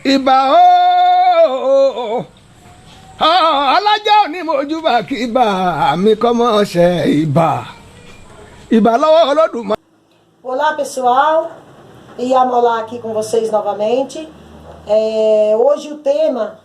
Ìbà ooo alájà òní mojúbà kí ibà mi kọ́ mọ́ ṣe ìbà lọ́wọ́ Olódùmarè. Olá pessoal, Iyamola aqui com vocês novamente. Hoje o tema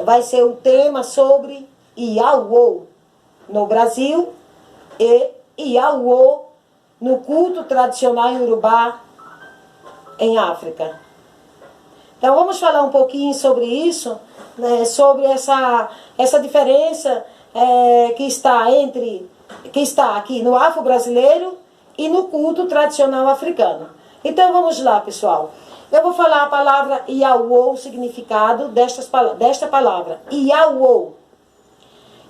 vai ser o tema sobre Iauô no Brasil e Iauô no culto tradicional iorubá em África. Então vamos falar um pouquinho sobre isso, né, sobre essa diferença que está aqui no afro-brasileiro e no culto tradicional africano. Então vamos lá, pessoal. Eu vou falar a palavra Iauô, o significado desta palavra. Iauô.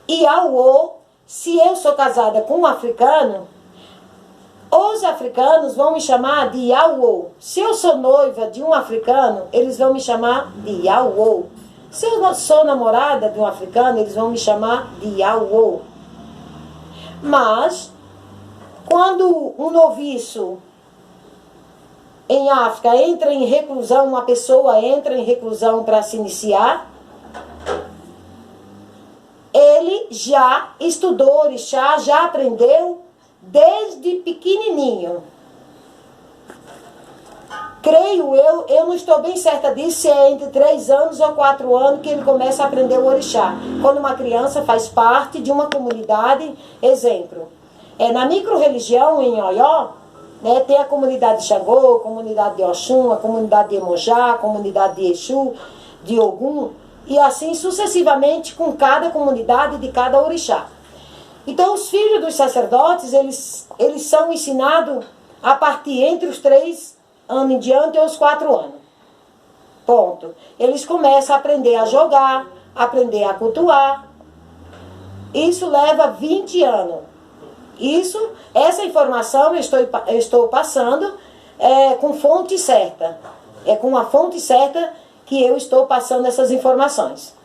Iauô, se eu sou casada com um africano, os africanos vão me chamar de Iauô. Se eu sou noiva de um africano, eles vão me chamar de Iauô. Se eu sou namorada de um africano, eles vão me chamar de Iauô. Mas, quando um noviço em África entra em reclusão, uma pessoa entra em reclusão para se iniciar, ele já estudou orixá, já aprendeu desde pequenininho. Creio eu não estou bem certa disso, se é entre 3 anos ou 4 anos que ele começa a aprender o orixá. Quando uma criança faz parte de uma comunidade, exemplo, na micro-religião em Oió, né, tem a comunidade de Xangô, a comunidade de Oxum, a comunidade de Emonjá, a comunidade de Exu, de Ogum, e assim sucessivamente com cada comunidade de cada orixá. Então os filhos dos sacerdotes, eles são ensinados a partir entre os 3 anos em diante ou os 4 anos. Ponto. Eles começam a aprender a jogar, aprender a cultuar. Isso leva 20 anos. Essa informação eu estou passando com fonte certa. É com a fonte certa que eu estou passando essas informações.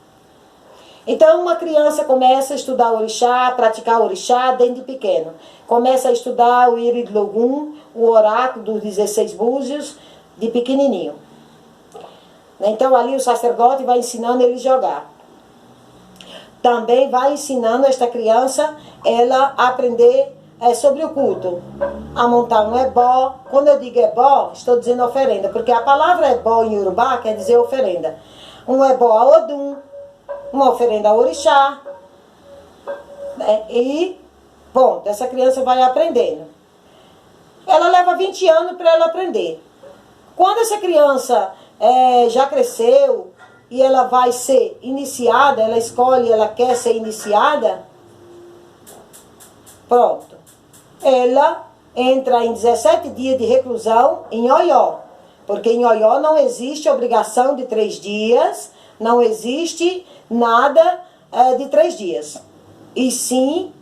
Então, uma criança começa a estudar orixá, praticar orixá desde pequeno. Começa a estudar o Iri de Logum, o oráculo dos 16 búzios, de pequenininho. Então, ali o sacerdote vai ensinando ele a jogar. Também vai ensinando esta criança ela a aprender sobre o culto, a montar um ebó. Quando eu digo ebó, estou dizendo oferenda, porque a palavra ebó em Yorubá quer dizer oferenda. Um ebó a Odum, uma oferenda a orixá, né? E, ponto, essa criança vai aprendendo. Ela leva 20 anos para ela aprender. Quando essa criança já cresceu e ela vai ser iniciada, ela escolhe, ela quer ser iniciada, pronto. Ela entra em 17 dias de reclusão em Oió, porque em Oió não existe obrigação de 3 dias, não existe nada de 3 dias. E sim,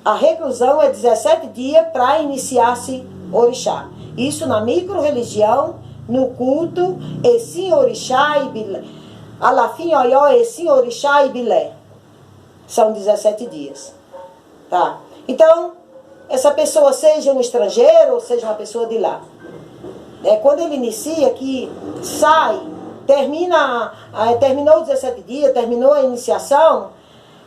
a reclusão é 17 dias para iniciar-se orixá. Isso na micro-religião, no culto, Essim Orixá e Bilé. Alafim Oió, Essim Orixá e Bilé. São 17 dias. Tá? Então, essa pessoa seja um estrangeiro ou seja uma pessoa de lá. Quando ele inicia, que sai, terminou os 17 dias, terminou a iniciação,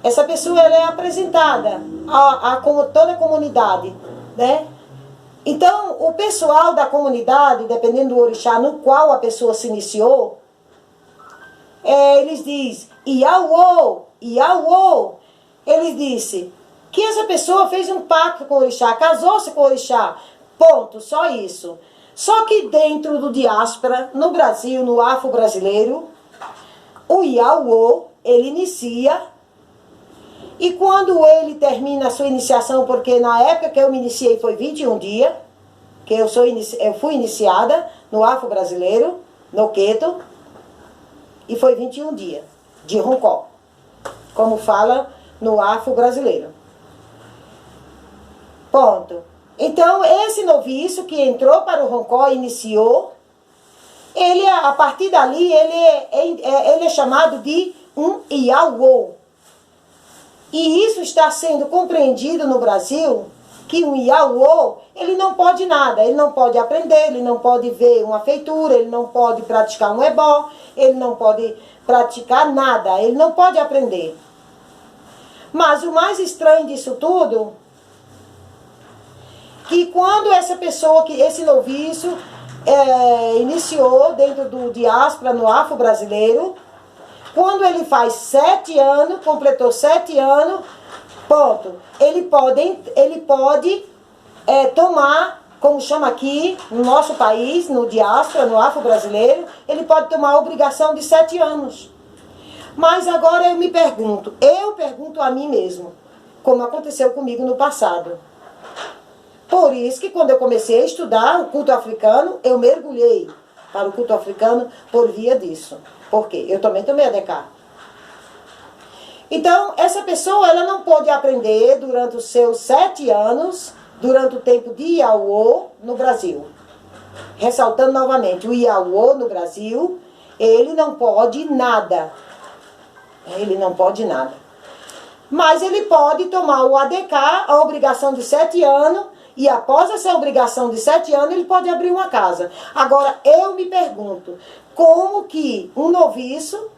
essa pessoa ela é apresentada a toda a comunidade, né? Então, o pessoal da comunidade, dependendo do orixá no qual a pessoa se iniciou, eles dizem, Iauô, Iauô. Eles dizem que essa pessoa fez um pacto com o orixá, casou-se com o orixá, ponto, só isso. Só que dentro do diáspora, no Brasil, no afro-brasileiro, o Iauô, ele inicia, e quando ele termina a sua iniciação, porque na época que eu me iniciei foi 21 dias, que eu fui iniciada no afro-brasileiro, no Queto, e foi 21 dias de roncó, como fala no afro-brasileiro. Ponto. Então, esse noviço que entrou para o roncó e iniciou, ele, a partir dali, ele é chamado de um Iauô. E isso está sendo compreendido no Brasil, que um Iaô, ele não pode nada, ele não pode aprender, ele não pode ver uma feitura, ele não pode praticar um ebó, ele não pode praticar nada, ele não pode aprender. Mas o mais estranho disso tudo, que quando essa pessoa, que esse noviço, iniciou dentro do diáspora no afro-brasileiro, quando ele faz 7 anos, completou 7 anos, ponto, ele pode tomar, como chama aqui, no nosso país, no diáspora, no afro-brasileiro, ele pode tomar a obrigação de 7 anos. Mas agora eu pergunto a mim mesmo, como aconteceu comigo no passado. Por isso que quando eu comecei a estudar o culto africano, eu mergulhei para o culto africano por via disso. Por quê? Eu também tomei ADK. Então, essa pessoa, ela não pôde aprender durante os seus 7 anos, durante o tempo de Iaô no Brasil. Ressaltando novamente, o Iaô no Brasil, ele não pode nada. Ele não pode nada. Mas ele pode tomar o ADK, a obrigação de 7 anos, e após essa obrigação de 7 anos, ele pode abrir uma casa. Agora, eu me pergunto, como que um noviço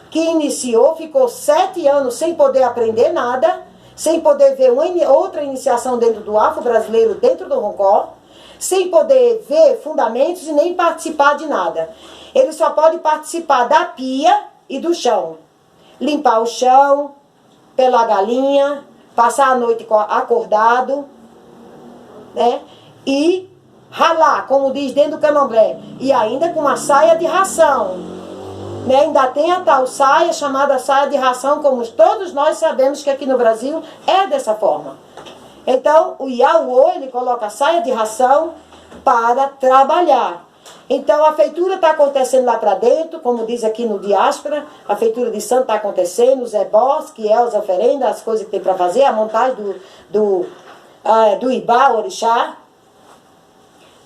que iniciou, ficou 7 anos sem poder aprender nada, sem poder ver outra iniciação dentro do afro-brasileiro, dentro do Roncó, sem poder ver fundamentos e nem participar de nada. Ele só pode participar da pia e do chão. Limpar o chão, pelar galinha, passar a noite acordado, né? E ralar, como diz dentro do candomblé, e ainda com uma saia de ração, né? Ainda tem a tal saia chamada saia de ração, como todos nós sabemos que aqui no Brasil é dessa forma. Então o Iaô, ele coloca a saia de ração para trabalhar. Então a feitura está acontecendo lá para dentro, como diz aqui no diáspora, a feitura de santo está acontecendo, os ebós, que é as oferendas, as coisas que tem para fazer, a montagem do Ibá, orixá.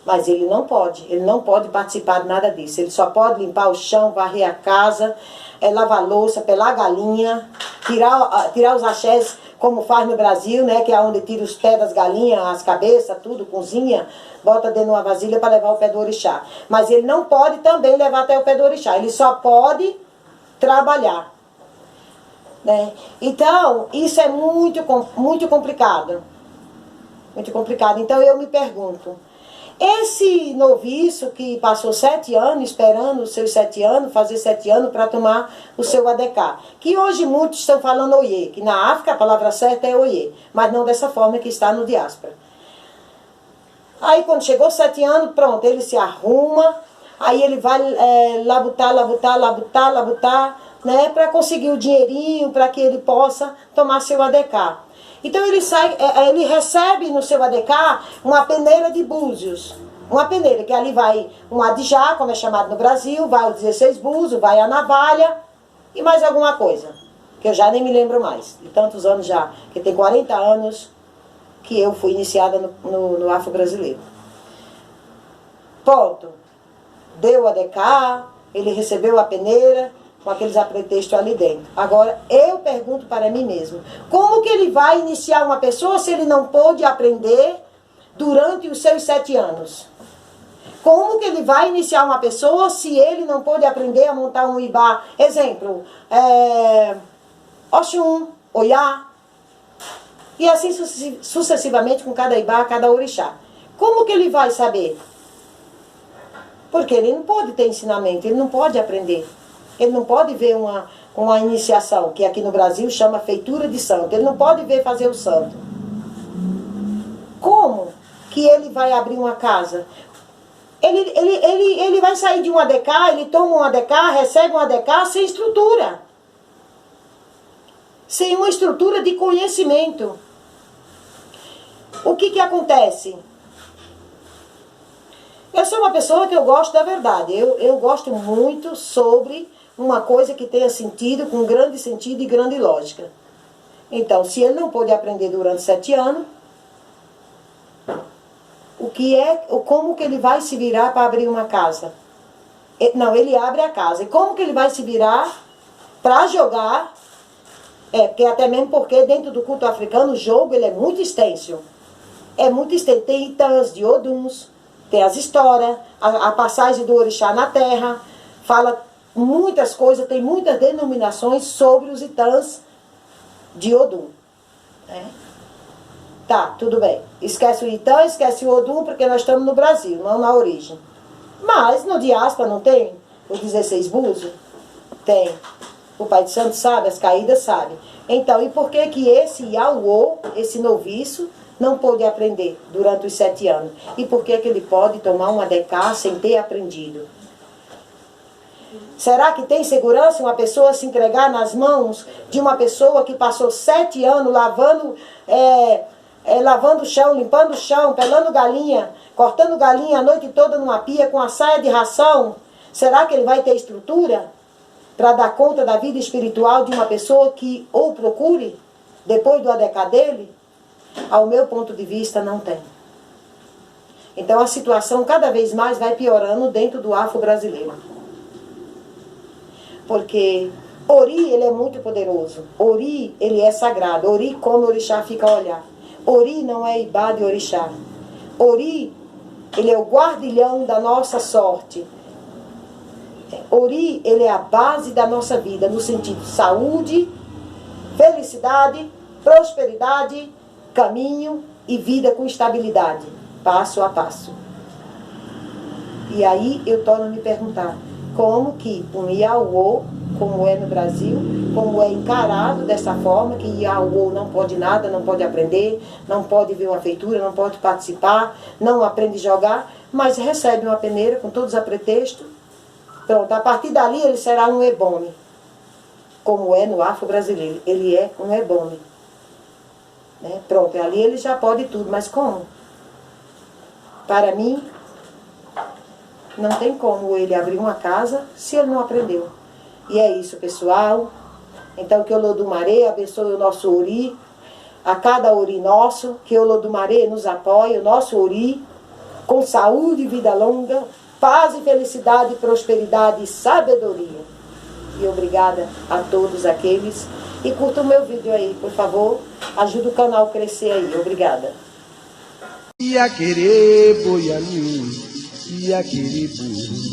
Mas ele não pode participar de nada disso. Ele só pode limpar o chão, varrer a casa, lavar a louça, pelar a galinha, tirar os axés, como faz no Brasil, né, que é onde tira os pés das galinhas, as cabeças, tudo, cozinha, bota dentro de uma vasilha para levar o pé do orixá. Mas ele não pode também levar até o pé do orixá, ele só pode trabalhar, né? Então, isso é muito complicado. Muito complicado. Então, eu me pergunto, esse noviço que passou 7 anos, esperando os seus 7 anos, fazer 7 anos para tomar o seu ADK, que hoje muitos estão falando oiê, que na África a palavra certa é oiê, mas não dessa forma que está no diáspora. Aí quando chegou 7 anos, pronto, ele se arruma, aí ele vai labutar, né, para conseguir o dinheirinho, para que ele possa tomar seu ADK. Então ele recebe no seu ADK uma peneira de búzios. Uma peneira, que ali vai um adijá, como é chamado no Brasil, vai os 16 búzios, vai a navalha e mais alguma coisa, que eu já nem me lembro mais. De tantos anos já, que tem 40 anos que eu fui iniciada no afro-brasileiro. Ponto. Deu o ADK, ele recebeu a peneira, com aqueles apretextos ali dentro. Agora, eu pergunto para mim mesmo, como que ele vai iniciar uma pessoa se ele não pôde aprender durante os seus 7 anos? Como que ele vai iniciar uma pessoa se ele não pôde aprender a montar um ibá? Exemplo, Oxum, Oyá, e assim sucessivamente com cada ibá, cada orixá. Como que ele vai saber? Porque ele não pode ter ensinamento, ele não pode aprender. Ele não pode ver uma iniciação, que aqui no Brasil chama feitura de santo. Ele não pode ver fazer o santo. Como que ele vai abrir uma casa? Ele vai sair de um ADK, ele toma um ADK, recebe um ADK sem estrutura. Sem uma estrutura de conhecimento. O que acontece? Eu sou uma pessoa que eu gosto da verdade. Eu gosto muito sobre uma coisa que tenha sentido, com grande sentido e grande lógica. Então, se ele não pôde aprender durante 7 anos, como que ele vai se virar para abrir uma casa? Não, ele abre a casa. E como que ele vai se virar para jogar? Porque até mesmo porque dentro do culto africano o jogo ele é muito extenso. É muito extenso. Tem Itãs de Oduns, tem as histórias, a passagem do orixá na terra, fala muitas coisas, tem muitas denominações sobre os Itãs de Odum. Tá, tudo bem. Esquece o Itã, esquece o Odum, porque nós estamos no Brasil, não na origem. Mas no diáspora não tem os 16 búzios? Tem. O Pai de Santo sabe, as caídas sabe. Então, e por que que esse Iauô, esse noviço, não pôde aprender durante os 7 anos? E por que que ele pode tomar uma DK sem ter aprendido? Será que tem segurança uma pessoa se entregar nas mãos de uma pessoa que passou 7 anos lavando o chão, limpando o chão, pelando galinha, cortando galinha a noite toda numa pia com a saia de ração? Será que ele vai ter estrutura para dar conta da vida espiritual de uma pessoa que o procure depois do ADK dele? Ao meu ponto de vista, não tem. Então a situação cada vez mais vai piorando dentro do afro-brasileiro. Porque Ori, ele é muito poderoso. Ori, ele é sagrado. Ori come, orixá fica a olhar. Ori não é Ibá de orixá. Ori, ele é o guardião da nossa sorte. Ori, ele é a base da nossa vida, no sentido saúde, felicidade, prosperidade, caminho e vida com estabilidade, passo a passo. E aí eu torno a me perguntar, como que um Iauô, como é no Brasil, como é encarado dessa forma, que Iauô não pode nada, não pode aprender, não pode ver uma feitura, não pode participar, não aprende a jogar, mas recebe uma peneira com todos a pretexto. Pronto, a partir dali ele será um ebome, como é no afro-brasileiro, ele é um ebome. Pronto, ali ele já pode tudo, mas como? Para mim, não tem como ele abrir uma casa se ele não aprendeu. E é isso, pessoal. Então, que o Olodumaré abençoe o nosso Ori, a cada Ori nosso, que o Olodumaré nos apoie, o nosso Ori, com saúde e vida longa, paz e felicidade, prosperidade e sabedoria. E obrigada a todos aqueles. E curta o meu vídeo aí, por favor. Ajuda o canal a crescer aí. Obrigada. Ia querer boiaminho, ia querer burro.